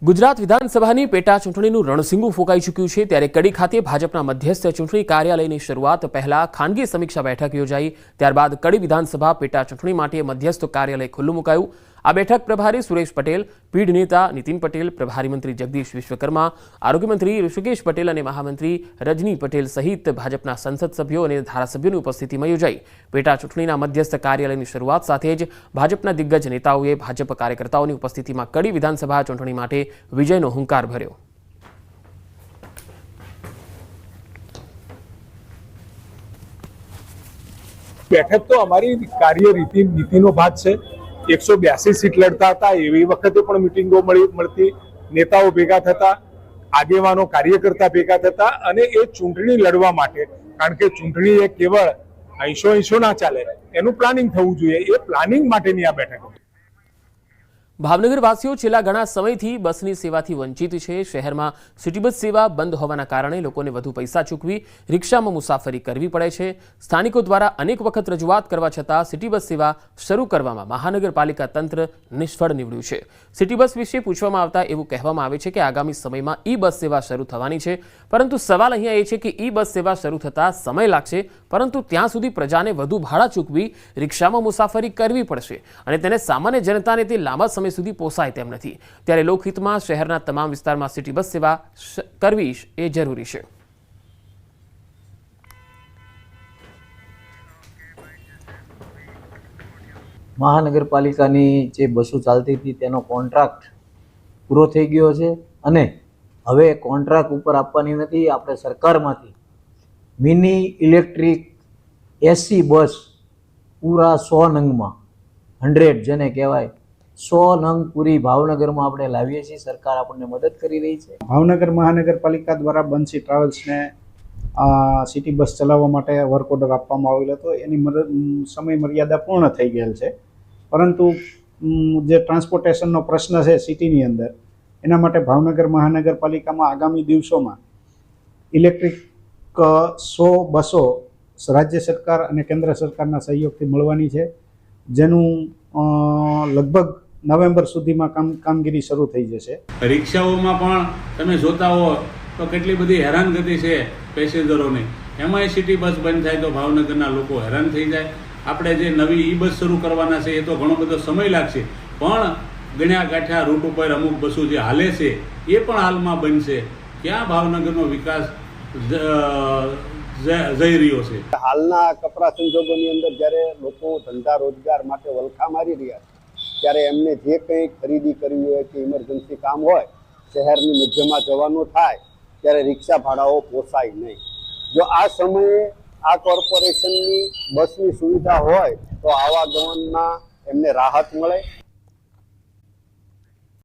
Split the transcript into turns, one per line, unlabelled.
ગુજરાત વિધાનસભાની પેટા ચૂંટણીનું રણસીંગું ફૂંકાઈ ચૂક્યું છે ત્યારે કડી ખાતે ભાજપના મધ્યસ્થ ચૂંટણી કાર્યાલયની શરૂઆત પહેલા ખાનગી સમીક્ષા બેઠક યોજાઈ ત્યારબાદ કડી વિધાનસભા પેટા ચૂંટણી માટે મધ્યસ્થ કાર્યાલય ખુલ્લું મુકાયું। આ બેઠક પ્રભારી સુરેશ પટેલ, પીઢ નેતા નીતિન પટેલ, પ્રભારી મંત્રી જગદીશ વિશ્વકર્મા, આરોગ્ય મંત્રી ઋષિકેશ પટેલ અને મહામંત્રી રજની પટેલ સહિત ભાજપના સંસદ સભ્યો અને ધારાસભ્યોની ઉપસ્થિતિમાં યોજાઈ। પેટા ચૂંટણીના મધ્યસ્થ કાર્યાલયની શરૂઆત સાથે જ ભાજપના દિગ્ગજ નેતાઓએ ભાજપ કાર્યકર્તાઓની ઉપસ્થિતિમાં કડી વિધાનસભા ચૂંટણી માટે વિજયનો હુંકાર ભર્યો।
बैठक तो हमारी कार्य नीतिनो भाग है। 182 सीट लड़ता था एवी वखते पण मीटिंगो મળતી, નેતાઓ ભેગા થતા, આગેવાનો કાર્યકર્તા ભેગા થતા અને એ ચૂંટણી લડવા માટે, કારણ કે ચૂંટણી એ કેવળ 80 ના ચાલે, એનું પ્લાનિંગ થવું જોઈએ, એ પ્લાનિંગ માટેની આ બેઠક।
ભાવનગરવાસીઓ છેલ્લા ઘણા સમયથી બસની સેવાથી વંચિત છે। શહેરમાં સિટી બસ સેવા બંધ હોવાના કારણે લોકોને વધુ પૈસા ચૂકવી રિક્ષામાં મુસાફરી કરવી પડે છે। સ્થાનિકો દ્વારા અનેક વખત રજૂઆત કરવા છતાં સિટી બસ સેવા શરૂ કરવામાં મહાનગરપાલિકા તંત્ર નિષ્ફળ નીવડ્યું છે। સિટી બસ વિશે પૂછવામાં આવતા એવું કહેવામાં આવે છે કે આગામી સમયમાં ઈ બસ સેવા શરૂ થવાની છે, પરંતુ સવાલ અહીંયા એ છે કે ઈ બસ સેવા શરૂ થતાં સમય લાગશે, પરંતુ ત્યાં સુધી પ્રજાને વધુ ભાડા ચૂકવી રિક્ષામાં મુસાફરી કરવી પડશે અને તેને સામાન્ય જનતાને તે લાંબા સમય સુધી પોસાય તેમ નથી। ત્યારે લોકહિતમાં શહેરના તમામ વિસ્તારમાં સિટી બસ સેવા કરવી એ જરૂરી છે।
મહાનગરપાલિકાની જે બસો ચાલતી હતી તેનો કોન્ટ્રાક્ટ પૂરો થઈ ગયો છે અને હવે કોન્ટ્રાક્ટ ઉપર આપવાની નથી, આપણે સરકારમાંથી મિની ઇલેક્ટ્રિક એસી બસ પૂરા 100 નંગમાં 100 જેને કહેવાય 100 નંગ પૂરી ભાવનગરમાં આપણે લાવીએ છીએ। સરકાર આપણને મદદ કરી રહી છે।
ભાવનગર મહાનગરપાલિકા દ્વારા બંસી ટ્રાવેલ્સને સિટી બસ ચલાવવા માટે વર્ક ઓર્ડર આપવામાં આવેલો હતો, એની સમય મર્યાદા પૂર્ણ થઈ ગયેલ છે, પરંતુ જે ટ્રાન્સપોર્ટેશનનો પ્રશ્ન છે સિટીની અંદર, એના માટે ભાવનગર મહાનગરપાલિકામાં આગામી દિવસોમાં ઇલેક્ટ્રિક 100 બસો રાજ્ય સરકાર અને કેન્દ્ર સરકારના સહયોગથી મળવાની છે, જેનું લગભગ નવેમ્બર સુધીમાં કામગીરી શરૂ થઈ જશે।
રિક્ષાઓમાં પણ તમે જોતા હો તો કેટલી બધી હેરાનગતિ છે પેસેન્જરોની, એમાંય સિટી બસ બંધ થાય તો ભાવનગરના લોકો હેરાન થઈ જાય। આપણે જે નવી ઈ બસ શરૂ કરવાના છે એ તો ઘણો બધો સમય લાગશે, પણ ગણ્યા ગાંઠ્યા રૂટ ઉપર અમુક બસો જે હાલે છે એ પણ હાલમાં બનશે। ક્યાં ભાવનગરનો વિકાસ જઈ રહ્યો છે?
હાલના કપરા સંજોગોની અંદર જ્યારે લોકો ધંધા રોજગાર માટે વલખા મારી રહ્યા છે, ત્યારે એમને જે કંઈ ખરીદી કરવી હોય કે ઇમરજન્સી કામ હોય, શહેરની મધ્યમાં જવાનું થાય, ત્યારે રિક્ષા ભાડાઓ પોસાય નહીં। જો આ સમયે આ કોર્પોરેશનની બસની સુવિધા હોય તો આવાગમનમાં એમને રાહત મળે।